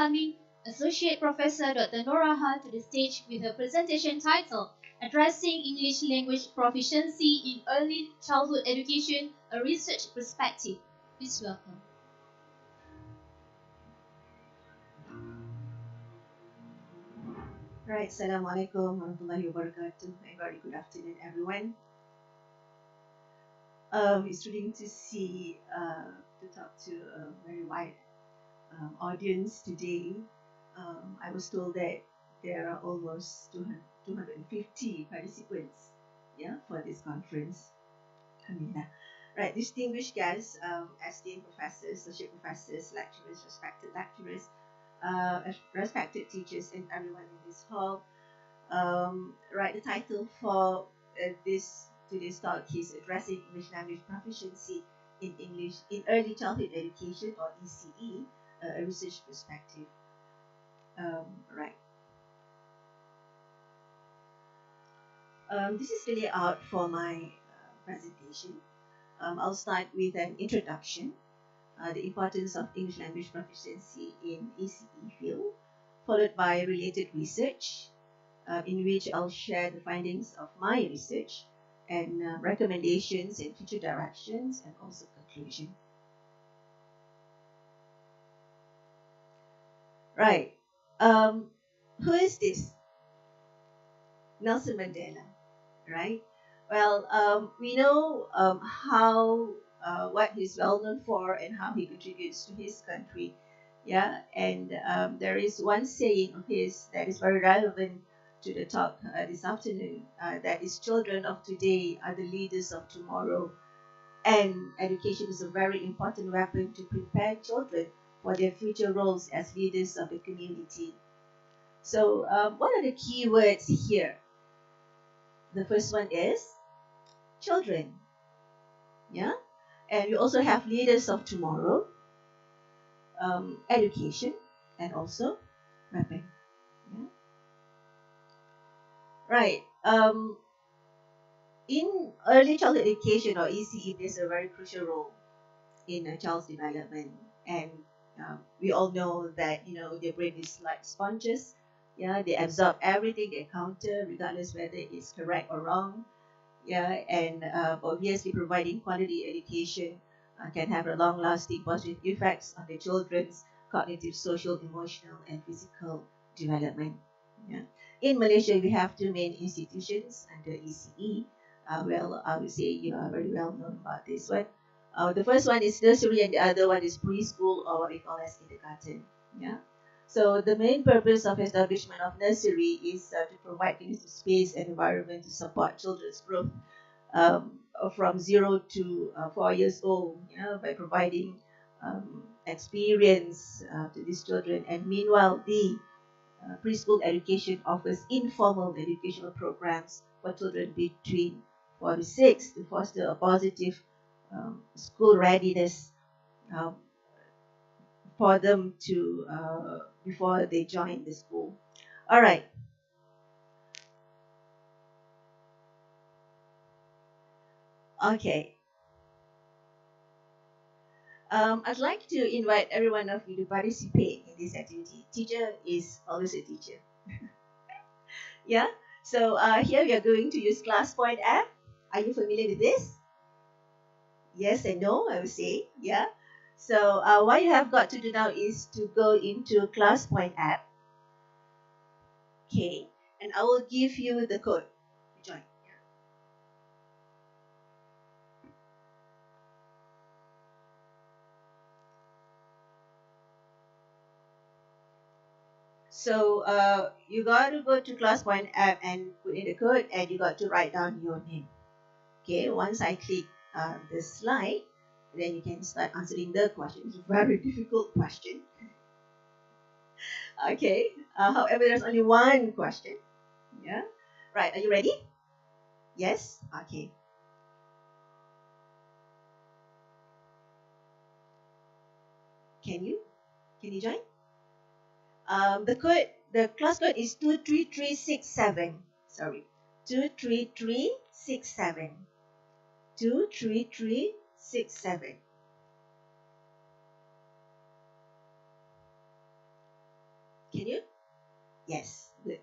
welcoming Associate Professor Dr. Noor Raha to the stage with her presentation titled Addressing English Language Proficiency in Early Childhood Education, a Research Perspective. Please welcome. Right, Assalamualaikum warahmatullahi wabarakatuh. A very good afternoon, everyone. It's thrilling to see, to talk to a very wide audience today. I was told that there are almost 250 participants, for this conference. Alhamdulillah. Right, distinguished guests, esteemed professors, associate professors, lecturers, respected lecturers, respected teachers, and everyone in this hall. Right, the title for today's talk is Addressing English Language Proficiency in English in Early Childhood Education, or ECE, a Research Perspective. Right. This is the layout for my presentation. I'll start with an introduction, the importance of English language proficiency in ECE field, followed by related research, in which I'll share the findings of my research and recommendations and future directions, and also conclusion. Right. Who is this? Nelson Mandela, right? Well, we know what he's well known for and how he contributes to his country. And there is one saying of his that is very relevant to the talk this afternoon, that is, children of today are the leaders of tomorrow, and education is a very important weapon to prepare children for their future roles as leaders of the community. So what are the key words here? The first one is children, and we also have leaders of tomorrow, education, and also weapon. Right. In early childhood education, or ECE, plays a very crucial role in a child's development, and we all know that their brain is like sponges. They absorb everything they encounter, regardless whether it's correct or wrong. And obviously, providing quality education can have a long-lasting positive effects on the children's cognitive, social, emotional, and physical development. In Malaysia, we have two main institutions under ECE. Well, I would say you are very well known about this one. The first one is nursery, and the other one is preschool, or what we call as kindergarten. So the main purpose of establishment of nursery is to provide conducive space and environment to support children's growth from 0 to 4 years old, by providing experience to these children. And meanwhile, the preschool education offers informal educational programs for children between 4 to 6 to foster a positive school readiness for them to before they join the school. All right. Okay. I'd like to invite every one of you to participate in this activity. Teacher is always a teacher. So here we are going to use ClassPoint app. Are you familiar with this? Yes and no, I would say. So what you have got to do now is to go into ClassPoint app. Okay, and I will give you the code to join. So you got to go to ClassPoint app and put in the code, and you got to write down your name. Okay, once I click the slide, then you can start answering the question. It's a very difficult question. Okay, however, there's only one question. Right, are you ready? Yes? Okay. Can you join? The class code is 23367. Sorry, 23367. 23367. Can you? Yes, good.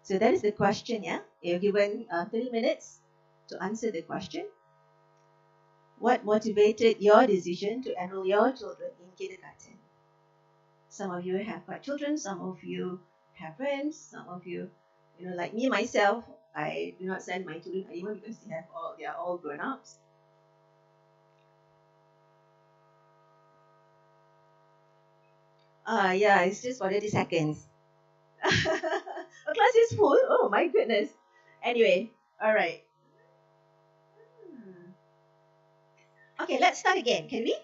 So that is the question, yeah? You're given 30 minutes to answer the question. What motivated your decision to enroll your children in kindergarten? Some of you have got children, some of you have friends, some of you, like me, myself, I do not send my children anymore because they are all grown-ups. Yeah, it's just for 30 seconds. A class is full. Oh my goodness. Anyway, all right. Okay, let's start again. Can we?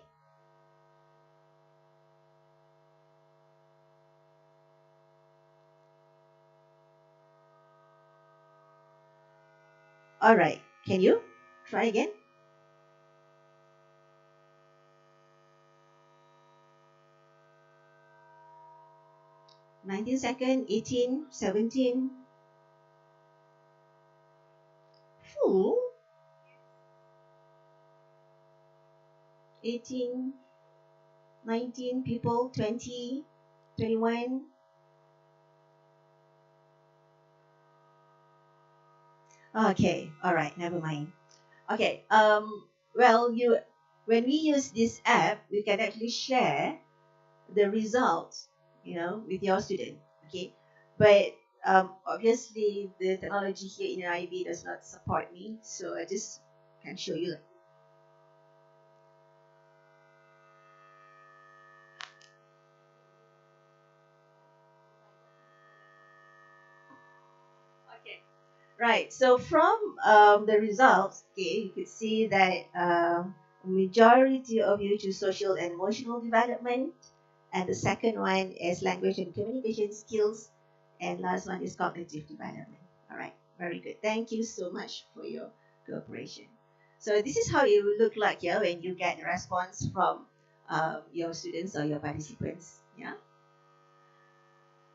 All right. Can you try again? 19 second, 18, 17. Full. 18, 19 people, 20, 21. Okay, all right, never mind. Okay, well, when we use this app, we can actually share the results, with your student. Okay, but obviously the technology here in IB does not support me, so I just can show you. Okay. Right. So from the results, okay, you could see that majority of you choose social and emotional development, and the second one is language and communication skills, and last one is cognitive development. All right. Very good. Thank you so much for your cooperation. So this is how it will look like here when you get a response from your students or your participants. Yeah.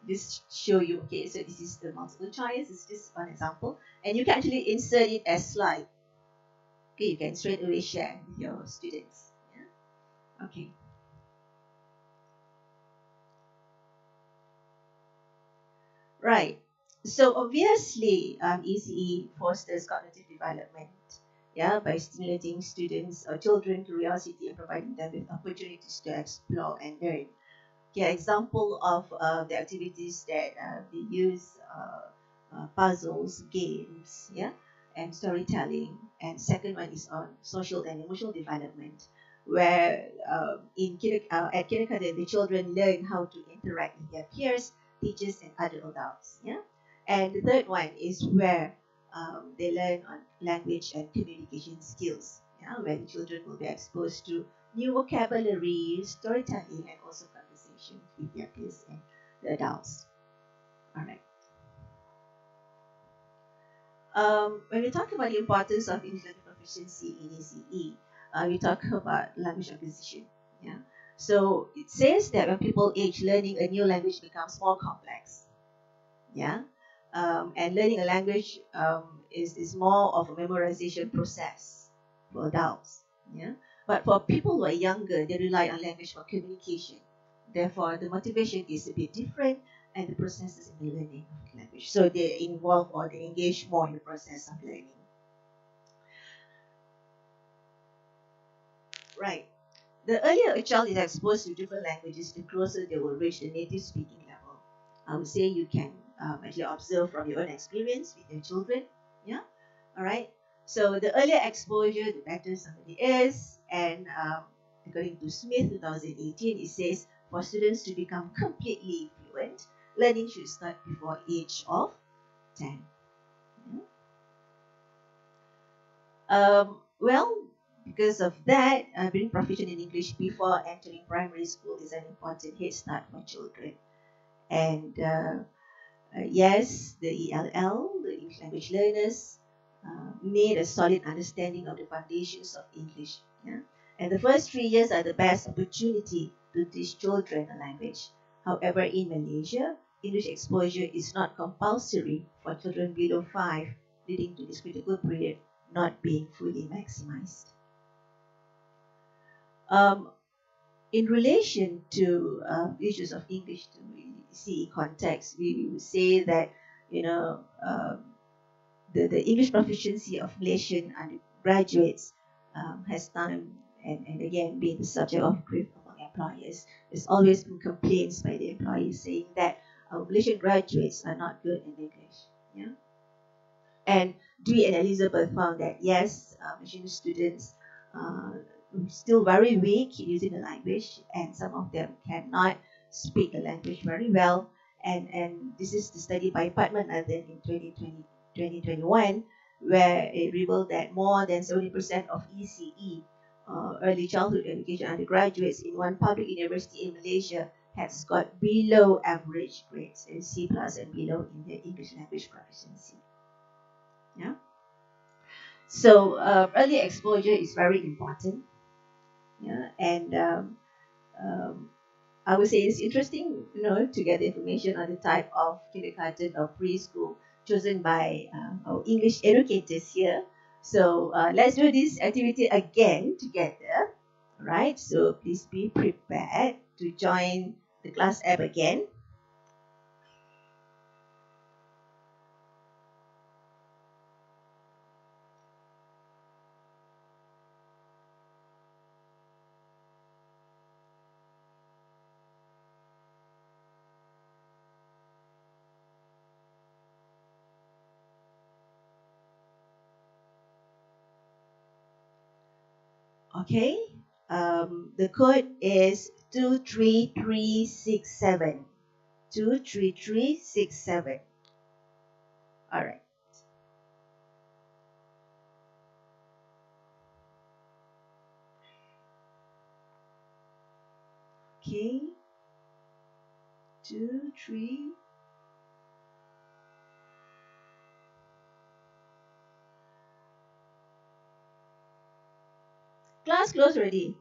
This show you, okay, so this is the multiple choice. It's just one example, and you can actually insert it as slide. Okay, you can straight away share with your students. Yeah? Okay. Right. So obviously, ECE fosters cognitive development, yeah, by stimulating students or children curiosity and providing them with opportunities to explore and learn. Okay, example of the activities that they use puzzles, games, yeah, and storytelling. And second one is on social and emotional development, where at kindergarten the children learn how to interact with their peers, teachers, and other adults. Yeah, and the third one is where they learn on language and communication skills. Yeah, where the children will be exposed to new vocabulary, storytelling, and also conversation with their peers and the adults. All right. When we talk about the importance of English language proficiency in ECE, we talk about language acquisition. Yeah. So it says that when people age, learning a new language becomes more complex. Yeah. And learning a language is more of a memorization process for adults. Yeah. But for people who are younger, they rely on language for communication. Therefore, the motivation is a bit different and the processes in the learning of language. So they involve or they engage more in the process of learning. Right. The earlier a child is exposed to different languages, the closer they will reach the native speaking level. I would say you can actually observe from your own experience with your children. Yeah. All right. So the earlier exposure, the better somebody is. And according to Smith 2018, it says for students to become completely fluent, learning should start before age of 10. Well, because of that, being proficient in English before entering primary school is an important head start for children. And yes, the ELL, the English language learners, need a solid understanding of the foundations of English. Yeah? And the first 3 years are the best opportunity to teach children a language. However, in Malaysia, English exposure is not compulsory for children below 5, leading to this critical period not being fully maximized. in relation to issues of English to CE context, we would say that, you know, the English proficiency of Malaysian undergraduates has time and again been the subject of grief among employers. There's always been complaints by the employers saying that our Malaysian graduates are not good in English. Yeah? And Dwi and Elizabeth found that yes, Malaysian students still very weak in using the language, and some of them cannot speak the language very well. And this is the study by Patman Nathan in 2021, where it revealed that more than 70% of ECE, early childhood education undergraduates in one public university in Malaysia had scored below average grades, and C plus and below in their English language proficiency. Yeah. So early exposure is very important. Yeah, and I would say it's interesting, you know, to get information on the type of kindergarten or preschool chosen by our English educators here. So let's do this activity again together, right? So please be prepared to join the class app again. Okay, the code is 23367. 23367. All right. Okay. 2, 3. Class closed already.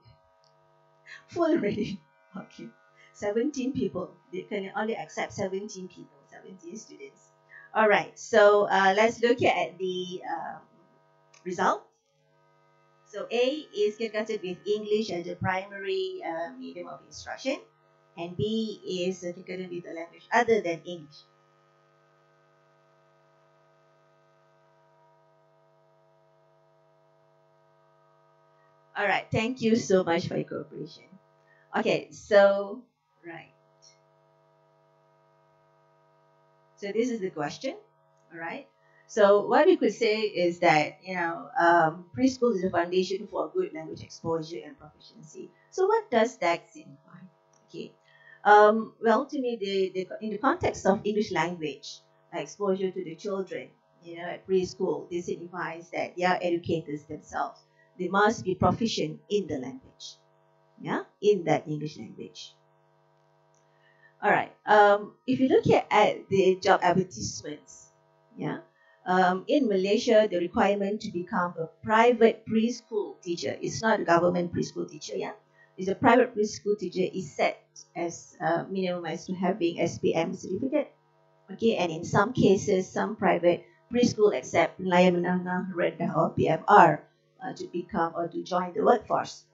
Full already. Okay. 17 people. They can only accept 17 people, 17 students. All right. So let's look at the result. So A is kindergarten with English as a primary medium of instruction, and B is kindergarten with a language other than English. All right. Thank you so much for your cooperation. Okay. So, right. So this is the question. All right. So what we could say is that, you know, preschool is the foundation for good language exposure and proficiency. So what does that signify? Okay. Well, to me, in the context of English language exposure to the children, you know, at preschool, this signifies that they are educators themselves. They must be proficient in the language, yeah, in that English language. All right. If you look at the job advertisements, yeah, in Malaysia, the requirement to become a private preschool teacher, it's not a government preschool teacher, yeah, it's a private preschool teacher is set as minimum as to having SPM certificate. Okay, and in some cases, some private preschool accept Nelayan Menengah Rendah or PMR to become or to join the workforce.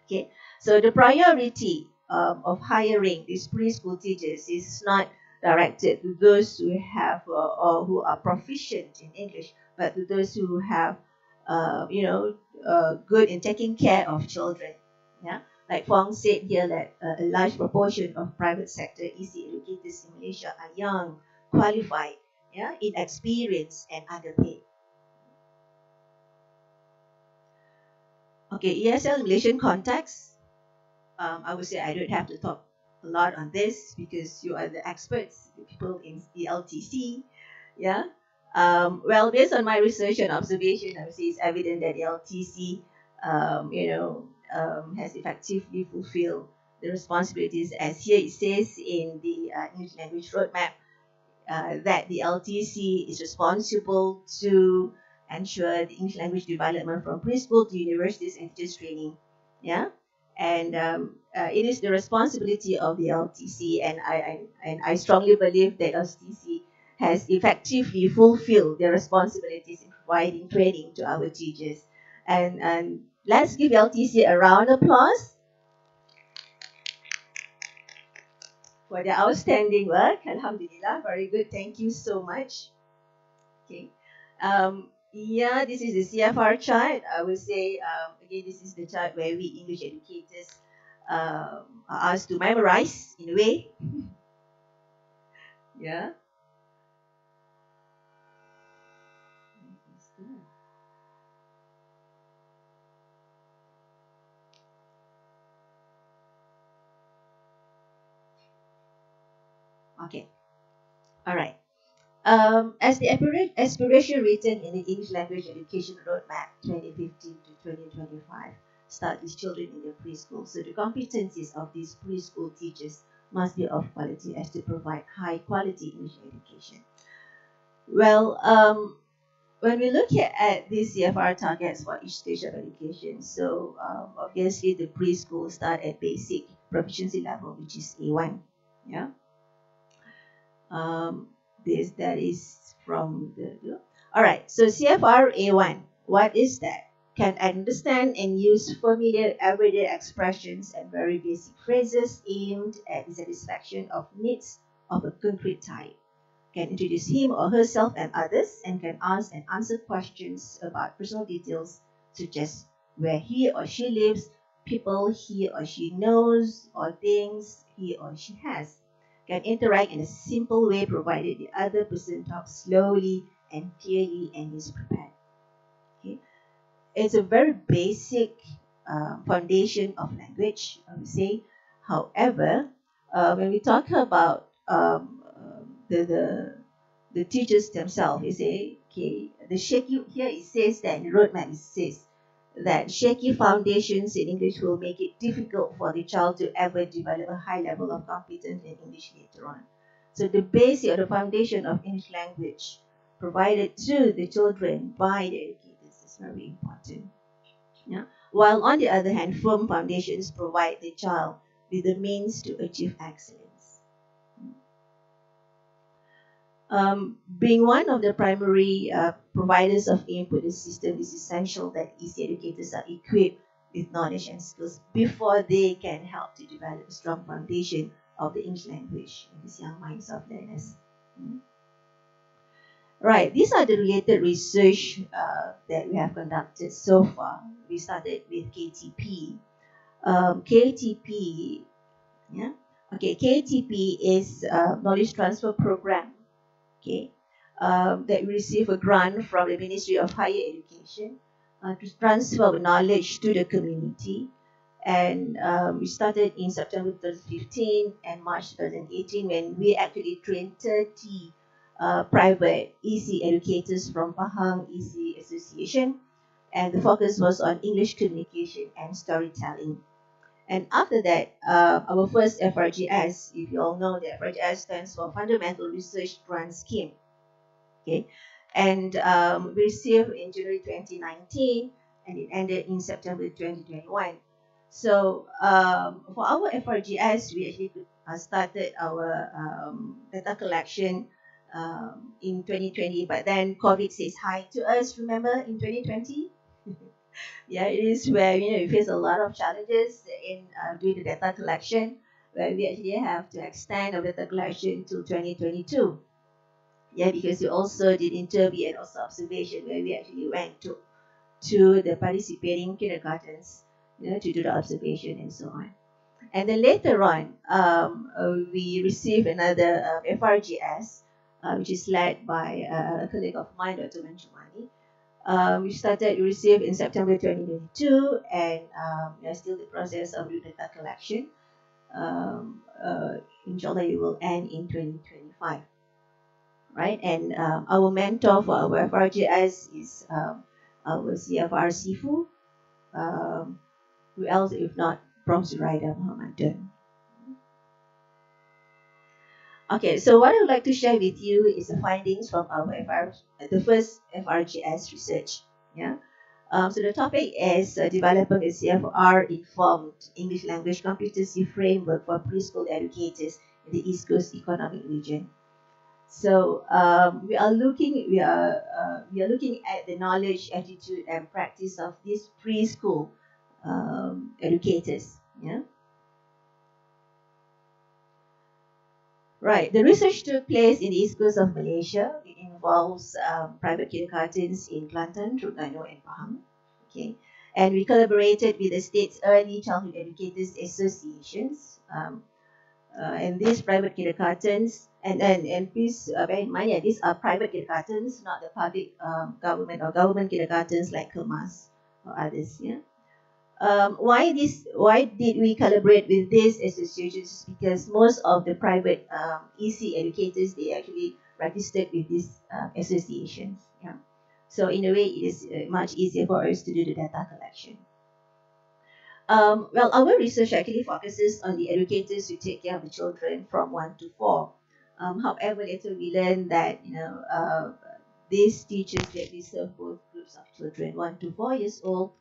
Okay, so the priority of hiring these preschool teachers is not directed to those who have or who are proficient in English, but to those who have, good in taking care of children. Yeah, like Fong said here that a large proportion of private sector EC educators in Malaysia are young, qualified, yeah, inexperienced, and underpaid. Okay, ESL Malaysian context. I would say I don't have to talk a lot on this because you are the experts, the people in the LTC. Yeah. Well, based on my research and observation, I would say it's evident that the LTC, has effectively fulfilled the responsibilities, as here it says in the English language roadmap, that the LTC is responsible to ensure the English language development from preschool to universities and teachers training. Yeah. And it is the responsibility of the LTC, and I strongly believe that LTC has effectively fulfilled their responsibilities in providing training to our teachers. And let's give LTC a round of applause. for their outstanding work. Alhamdulillah, very good. Thank you so much. Okay. Yeah, this is the CFR chart. I will say, again, this is the chart where we English educators are asked to memorize in a way. Yeah. Okay. All right. As the aspiration written in the English Language Education Roadmap 2015 to 2025 start these children in their preschool. So the competencies of these preschool teachers must be of quality as to provide high quality English education. Well, when we look at these CFR targets for each stage of education, so obviously the preschool start at basic proficiency level, which is A1. Yeah. That is from the. All right. So CFR A1. What is that? Can understand and use familiar everyday expressions and very basic phrases aimed at the satisfaction of needs of a concrete type. Can introduce him or herself and others, and can ask and answer questions about personal details such as where he or she lives, people he or she knows, or things he or she has. Can interact in a simple way provided the other person talks slowly and clearly and is prepared. Okay? It's a very basic foundation of language, I would say. However, when we talk about the teachers themselves, you say, okay, the shaky, here it says that in the roadmap it says that shaky foundations in English will make it difficult for the child to ever develop a high level of competence in English later on. So the basic or the foundation of English language provided to the children by the educators is very important. Yeah? While on the other hand, firm foundations provide the child with the means to achieve excellence. Being one of the primary providers of input in the system, it is essential that EC educators are equipped with knowledge and skills before they can help to develop a strong foundation of the English language in these young minds of learners. Right, these are the related research that we have conducted so far. We started with KTP. KTP, yeah, okay. KTP is a knowledge transfer program. Okay, that we receive a grant from the Ministry of Higher Education to transfer knowledge to the community. And we started in September 2015 and March 2018 when we actually trained 30 private EC educators from Pahang EC Association. And the focus was on English communication and storytelling. And after that, our first FRGS, if you all know, the FRGS stands for Fundamental Research Grant Scheme. Okay, and we received in January 2019, and it ended in September 2021. So for our FRGS, we actually started our data collection in 2020, but then COVID says hi to us. Remember in 2020? Yeah, it is where we face a lot of challenges in doing the data collection, where we actually have to extend our data collection to 2022. Yeah, because we also did interview and also observation, where we actually went to the participating kindergartens, to do the observation and so on. And then later on, we received another FRGS, which is led by a colleague of mine, Dr. Manjumani. We received in September 2022, and we are still in the process of doing data collection. Inshallah, it will end in 2025. Right, and our mentor for our FRGS is our CFR Sifu. Who else if not Prof. Zuraida Muhammadan? Okay, so what I would like to share with you is the findings from our the first FRGS research. Yeah. So the topic is developing a CFR informed English language competency framework for preschool educators in the East Coast Economic Region. So we are looking at the knowledge, attitude, and practice of these preschool educators. Yeah. Right, the research took place in the east coast of Malaysia. It involves private kindergartens in Kelantan, Terengganu, and Pahang. Okay, and we collaborated with the state's early childhood educators associations. And these private kindergartens, and please bear in mind, yeah, these are private kindergartens, not the public government or government kindergartens like Kemas or others. Yeah. Why did we collaborate with these associations? Because most of the private EC educators, they actually registered with these associations. Yeah. So in a way, it is much easier for us to do the data collection. Well, our research actually focuses on the educators who take care of the children from 1 to 4. However, later we learned that these teachers actually serve both groups of children, 1 to 4 years old.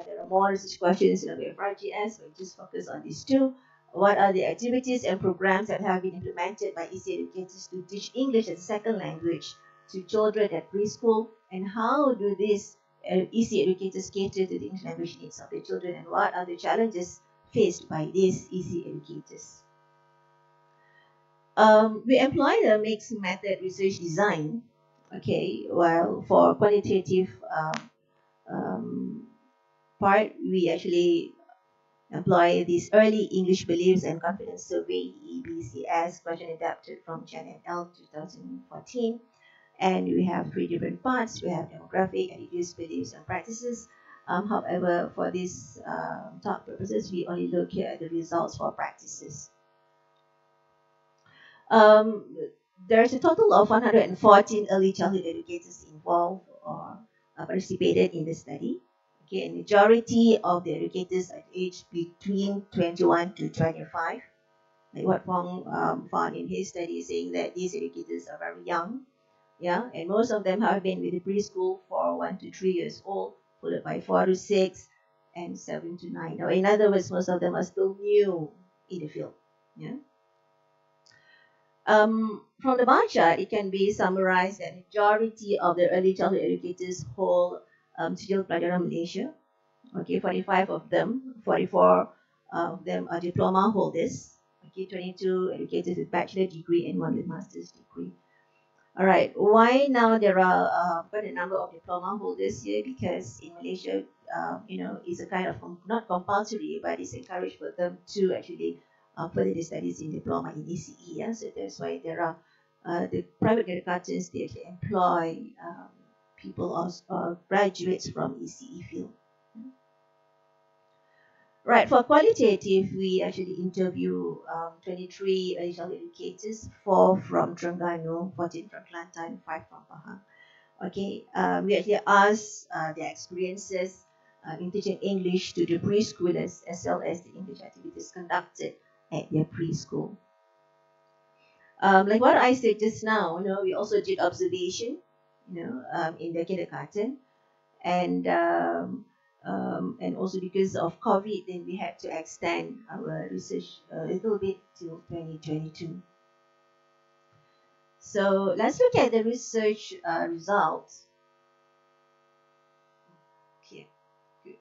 There are more research questions in the FRGS, but just focus on these two. What are the activities and programs that have been implemented by EC educators to teach English as a second language to children at preschool? And how do these EC educators cater to the English language needs of the children? And what are the challenges faced by these EC educators? We employ the mixed method research design, okay, while for qualitative part, we actually employ these early English beliefs and confidence survey, EBCS, question adapted from L 2014. And we have 3 different parts. We have demographic, attitudes, beliefs, and practices. However, for these talk purposes, we only look here at the results for practices. There's a total of 114 early childhood educators involved or participated in the study. Okay, and majority of the educators are aged between 21 to 25. Like what Fong found in his study, saying that these educators are very young. Yeah, and most of them have been with the preschool for 1 to 3 years old, followed by 4 to 6, and 7 to 9. Now, in other words, most of them are still new in the field. Yeah. From the bar chart, it can be summarized that majority of the early childhood educators hold Sijil Pelajaran Malaysia. Okay, 45 of them, 44 of them are diploma holders. Okay, 22 educators with bachelor degree and 1 with master's degree. All right, why now there are quite a number of diploma holders here? Because in Malaysia, it's a kind of not compulsory, but it's encouraged for them to actually further their studies in diploma in ECE. Yeah? So that's why there are the private kindergartens, they actually employ people or graduates from ECE field. Right, for qualitative, we actually interview 23 early childhood educators, 4 from Terengganu, 14 from Kelantan, 5 from Pahang. Okay, we actually ask their experiences in teaching English to the preschoolers as well as the English activities conducted at their preschool. Like what I said just now, we also did observation, in the kindergarten, and also because of COVID, then we had to extend our research a little bit till 2022. So let's look at the research results. Okay, good.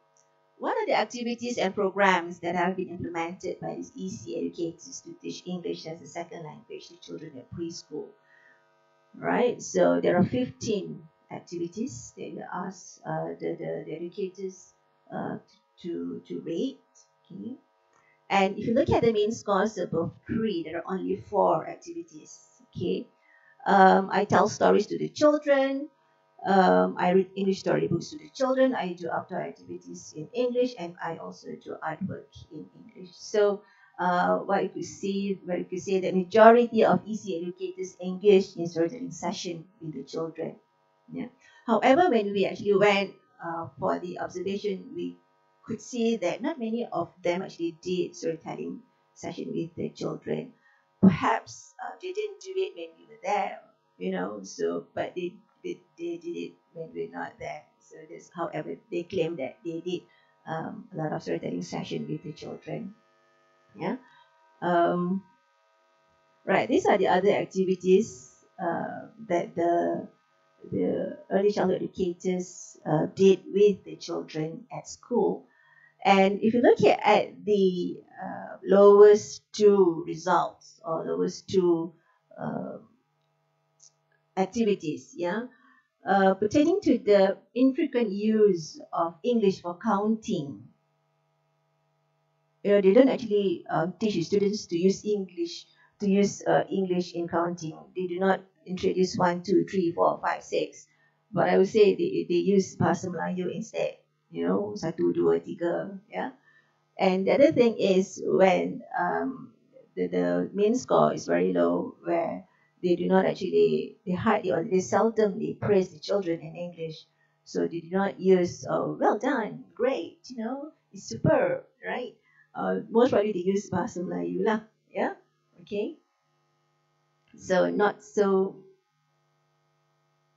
What are the activities and programs that have been implemented by these EC educators to teach English as a second language to children at preschool? Right, so there are 15 activities that we ask the educators to rate. Okay, and if you look at the main scores above 3, there are only 4 activities. Okay, I tell stories to the children. I read English storybooks to the children. I do outdoor activities in English, and I also do artwork in English. So what you could see, the majority of EC educators engaged in storytelling session with the children. Yeah. However, when we actually went for the observation, we could see that not many of them actually did storytelling session with the children. Perhaps they didn't do it when we were there, So, but they did it when we're not there. So this, however, they claim that they did a lot of storytelling session with the children. Yeah. Right. These are the other activities that the the early childhood educators did with the children at school. And if you look at the lowest two results or lowest two uh, activities, yeah, pertaining to the infrequent use of English for counting. They don't actually teach students to use English in counting. They do not introduce 1, 2, 3, 4, 5, 6. But I would say they use Bahasa Melayu instead. Satu, dua, tiga, yeah. And the other thing is when the main score is very low, where they do not actually, they hardly or they seldomly praise the children in English. So they do not use, oh, well done, great, it's superb, right? Most probably they use Bahasa Melayu lah, yeah, okay? So not so,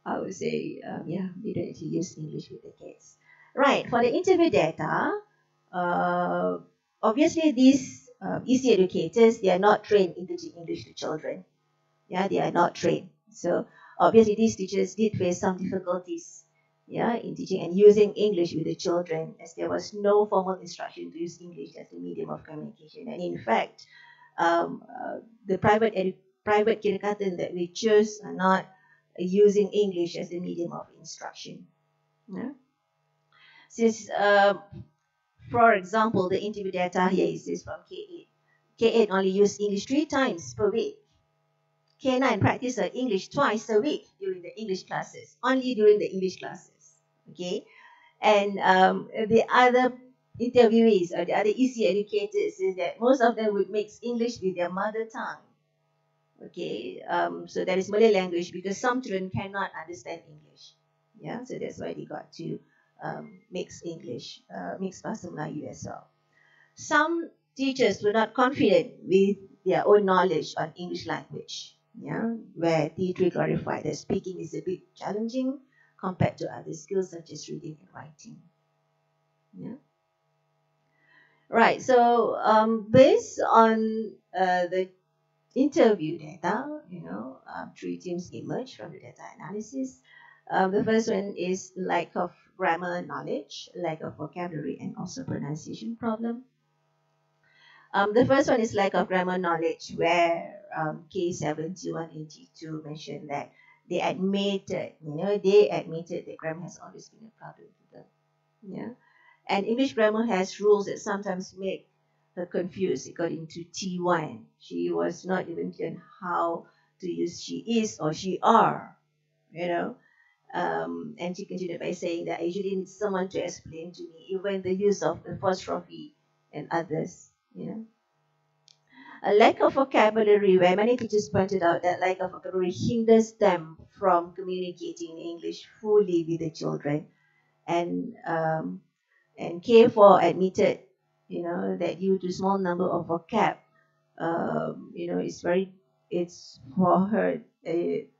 I would say, yeah, they don't actually use English with the kids. Right, for the interview data, obviously these EC educators, they are not trained in teaching English to children. Yeah, they are not trained. So obviously these teachers did face some difficulties, yeah, in teaching and using English with the children, as there was no formal instruction to use English as the medium of communication. And in fact, the private kindergarten that we chose are not using English as the medium of instruction. Yeah? Since, for example, the interview data here is from K8. K8 only use English 3 times per week. K9 practice English twice a week during the English classes, only during the English classes. Okay, and the other interviewees or the other EC educators is that most of them would mix English with their mother tongue. Okay, so that is Malay language, because some children cannot understand English. Yeah, so that's why they got to mix English, mix Bahasa Melayu as well. Some teachers were not confident with their own knowledge on English language. Yeah, where T3 clarified that speaking is a bit challenging compared to other skills such as reading and writing. Yeah. Right. So based on the interview data, 3 themes emerge from the data analysis. The first one is lack of grammar knowledge, lack of vocabulary, and also pronunciation problem. The first one is lack of grammar knowledge, where K7182 mentioned that they admitted that grammar has always been a problem to them. Yeah, and English grammar has rules that sometimes make her confused. According to T1, she was not even clear how to use she is or she are. And she continued by saying that I usually need someone to explain to me, even the use of apostrophe and others. A lack of vocabulary, where many teachers pointed out that lack of vocabulary hinders them from communicating in English fully with the children. And K4 admitted, that due to small number of vocab, it's for her,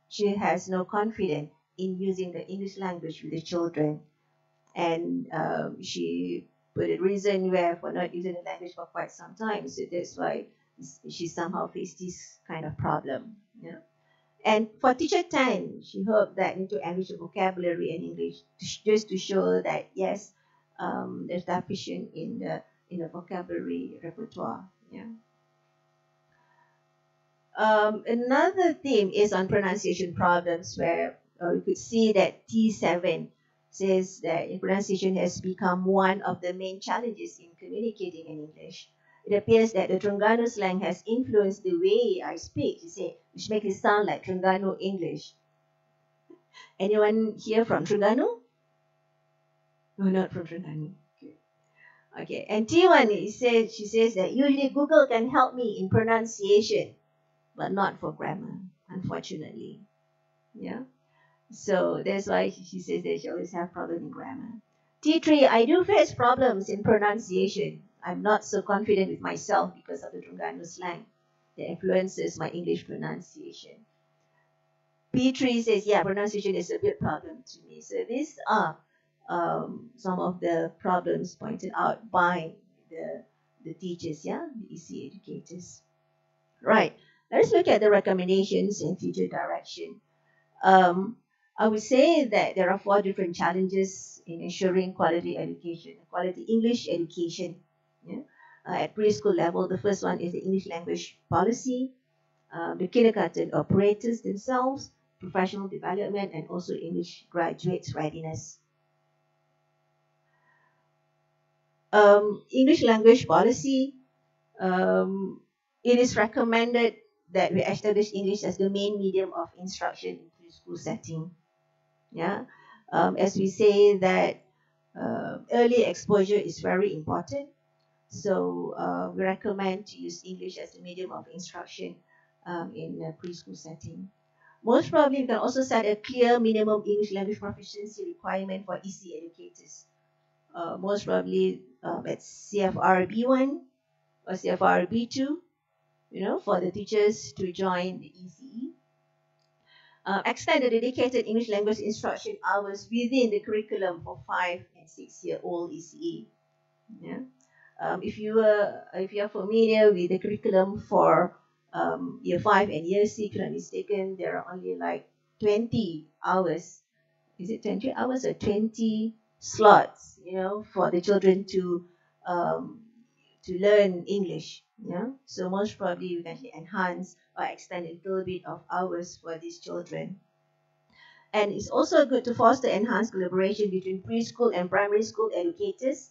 she has no confidence in using the English language with the children. And she put a reason where for not using the language for quite some time, so that's why she somehow faced this kind of problem. Yeah. And for teacher 10, she hoped that into enrich the vocabulary and English just to show that yes, there's deficient in the vocabulary repertoire. Yeah. Another theme is on pronunciation problems, where we could see that T7 says that pronunciation has become one of the main challenges in communicating in English. It appears that the Terengganu slang has influenced the way I speak, she said, which makes it sound like Terengganu English. Anyone here from Terengganu? No, not from Terengganu. Okay. And T1, she says that usually Google can help me in pronunciation, but not for grammar, unfortunately. Yeah. So that's why she says that she always have problem in grammar. T3, I do face problems in pronunciation. I'm not so confident with myself because of the Terengganu slang that influences my English pronunciation. P3 says, yeah, pronunciation is a big problem to me. So these are some of the problems pointed out by the teachers, yeah, the EC educators. Right. Let's look at the recommendations and future direction. I would say that there are 4 different challenges in ensuring quality education, quality English education. Yeah? At preschool level, the first one is the English language policy, the kindergarten operators themselves, professional development, and also English graduates' readiness. English language policy, it is recommended that we establish English as the main medium of instruction in preschool setting. Yeah, as we say that early exposure is very important. So we recommend to use English as the medium of instruction in a preschool setting. Most probably, we can also set a clear minimum English language proficiency requirement for EC educators. Most probably at CFR B1 or CFR B2, for the teachers to join the ECE. Extend the dedicated English language instruction hours within the curriculum for 5 and 6-year-old ECE. Yeah. If you are familiar with the curriculum for year 5 and year 6, if I'm not mistaken, there are only like 20 hours. Is it 20 hours or 20 slots? For the children to learn English. Yeah. So most probably we can enhance or extend a little bit of hours for these children. And it's also good to foster enhanced collaboration between preschool and primary school educators,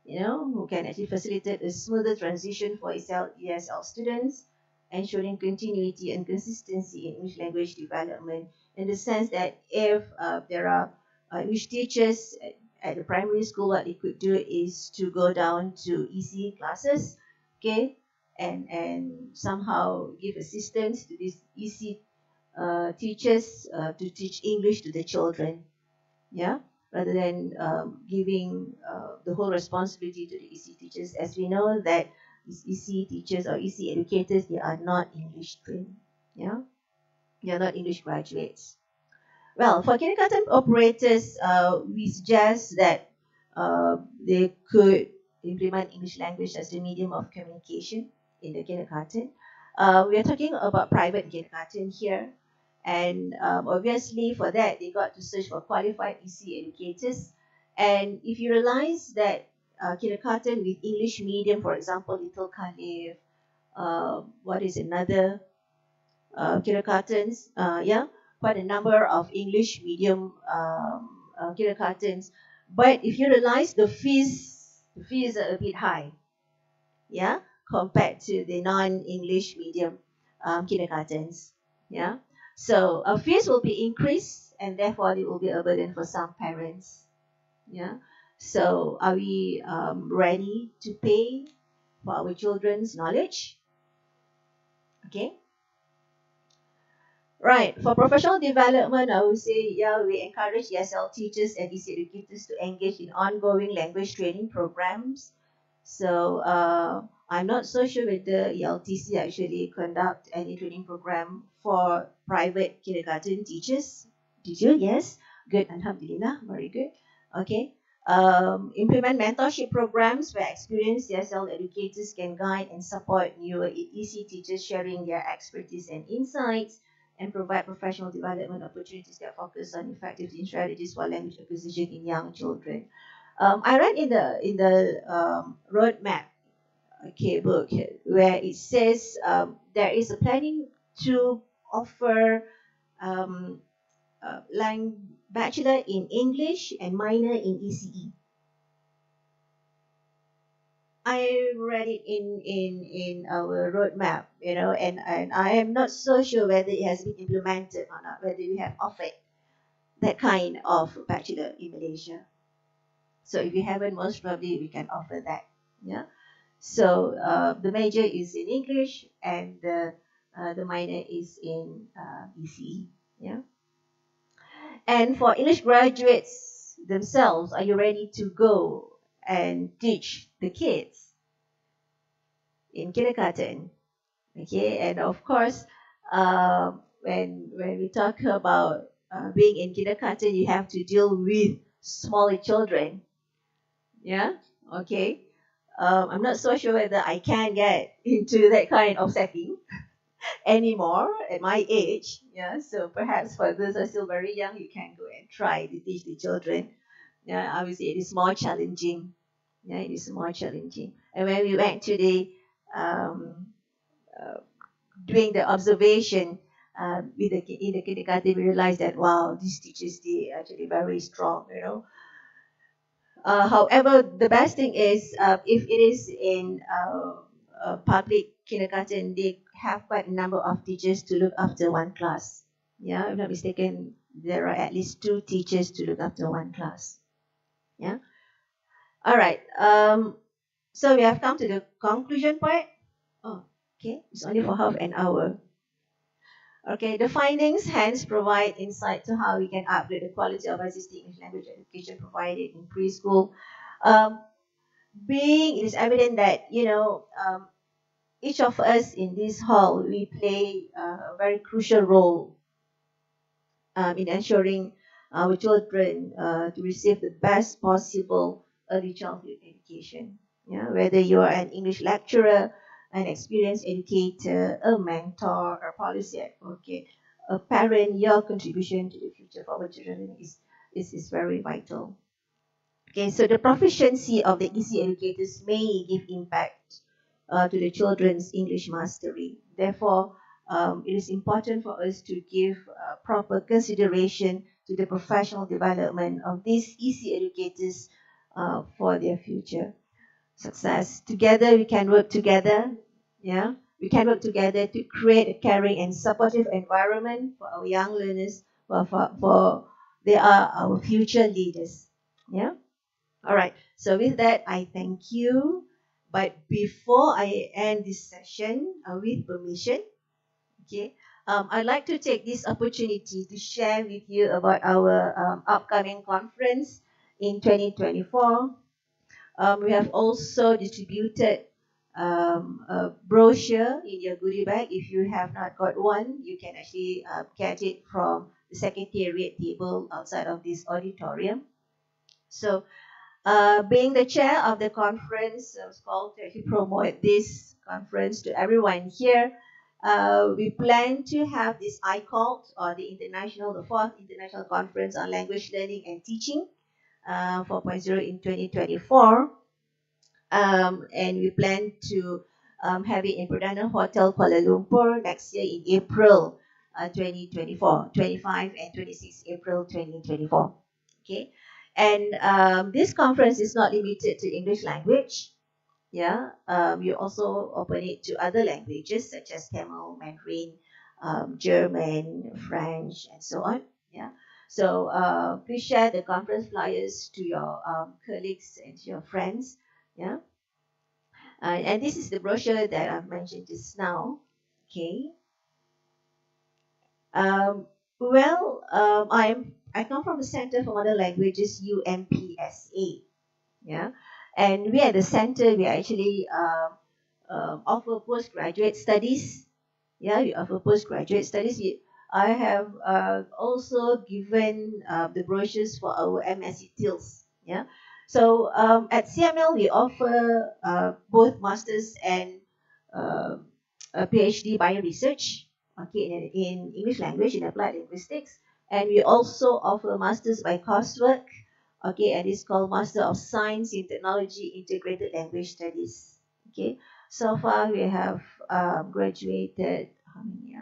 who can actually facilitate a smoother transition for ESL students, ensuring continuity and consistency in English language development, in the sense that if there are English teachers at the primary school, what they could do is to go down to EC classes, okay, and somehow give assistance to these EC teachers to teach English to the children, yeah, rather than giving the whole responsibility to the EC teachers, as we know that these EC teachers or EC educators, they are not English trained, yeah, they are not English graduates. Well, for kindergarten operators, we suggest that they could implement English language as the medium of communication in the kindergarten. We are talking about private kindergarten here. And obviously for that, they got to search for qualified EC educators. And if you realize that kindergarten with English medium, for example, Little Khalif, what is another kindergartens, quite a number of English medium kindergartens. But if you realize the fees are a bit high, yeah, compared to the non-English medium kindergartens, yeah. So fees will be increased, and therefore it will be a burden for some parents, yeah. So are we ready to pay for our children's knowledge? Okay. Right, for professional development, I would say, yeah, we encourage ESL teachers and EC educators to engage in ongoing language training programs. So I'm not so sure whether ELTC actually conduct any training program for private kindergarten teachers. Did you? Yes. Good. Alhamdulillah. Very good. Okay. Implement mentorship programs where experienced ESL educators can guide and support newer EC teachers, sharing their expertise and insights, and provide professional development opportunities that focus on effective strategies for language acquisition in young children. I read in the roadmap, okay, book, where it says there is a planning to offer bachelor in English and minor in ECE. I read it in our roadmap, and I am not so sure whether it has been implemented or not, whether we have offered that kind of bachelor in Malaysia. So if you haven't, most probably we can offer that. Yeah. So the major is in English, and the minor is in ECE. Yeah. And for English graduates themselves, are you ready to go and teach the kids in kindergarten? Okay. And of course, when we talk about being in kindergarten, you have to deal with smaller children. Yeah. Okay. I'm not so sure whether I can get into that kind of setting. anymore at my age. Yeah, so perhaps for those who are still very young, you can go and try to teach the children. Yeah, obviously it is more challenging. Yeah, it is more challenging. And when we went to the um, uh, doing the observation with in the kindergarten, we realized that wow, these teachers they actually very strong. However, the best thing is if it is in public kindergarten, they have quite a number of teachers to look after one class. Yeah, if I'm not mistaken, there are at least 2 teachers to look after one class. Yeah. All right. So we have come to the conclusion part. Oh, okay. It's only for half an hour. Okay, the findings hence provide insight to how we can upgrade the quality of existing English language education provided in preschool. Um, Being it is evident that each of us in this hall we play a very crucial role in ensuring our children to receive the best possible early childhood education. Yeah, whether you are an English lecturer, an experienced educator, a mentor, a policy advocate, a parent, your contribution to the future of our children is very vital. Okay, so the proficiency of the EC educators may give impact to the children's English mastery. Therefore, it is important for us to give proper consideration to the professional development of these EC educators for their future success. Together, we can work together. Yeah, we can work together to create a caring and supportive environment for our young learners. For they are our future leaders. Yeah. All right. So with that, I thank you. But before I end this session, with permission, okay, I'd like to take this opportunity to share with you about our upcoming conference in 2024. We have also distributed a brochure in your goodie bag. If you have not got one, you can actually get it from the secretariat table outside of this auditorium. So being the chair of the conference, I was called to actually promote this conference to everyone here. We plan to have this ICALT, or the 4th International Conference on Language Learning and Teaching, 4.0 in 2024. And we plan to have it in Perdana Hotel Kuala Lumpur next year in April 2024, 25 and 26 April 2024. Okay. And this conference is not limited to English language. Yeah, you also open it to other languages such as Tamil, Mandarin, German, French, and so on. Yeah. So please share the conference flyers to your colleagues and to your friends. Yeah. And this is the brochure that I've mentioned just now. Okay. Um, I come from the Center for Modern Languages, UMPSA. Yeah, and we at the center we actually offer postgraduate studies. Yeah, we offer postgraduate studies. I have also given the brochures for our MSc TILs. Yeah, so at CML we offer both masters and uh, a PhD bioresearch. Okay, in English language in applied linguistics, and we also offer masters by coursework. Okay, and it's called Master of Science in Technology Integrated Language Studies. Okay, so far we have graduated how many?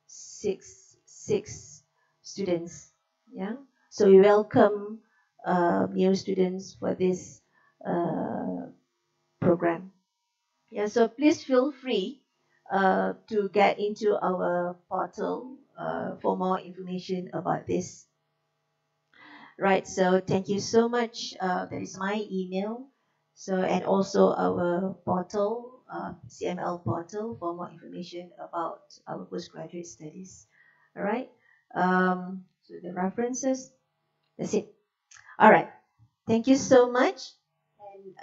Six students. Yeah, so we welcome new students for this program. Yeah, so please feel free to get into our portal for more information about this. Right, so thank you so much. That is my email. So, and also our portal, CML portal, for more information about our postgraduate studies. All right. So the references. That's it. All right. Thank you so much.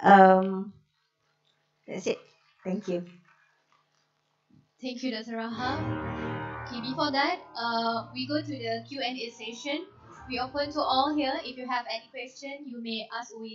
And that's it. Thank you. Thank you, Dr. Raha. Okay, before that, we go to the Q&A session. We open to all here. If you have any question, you may ask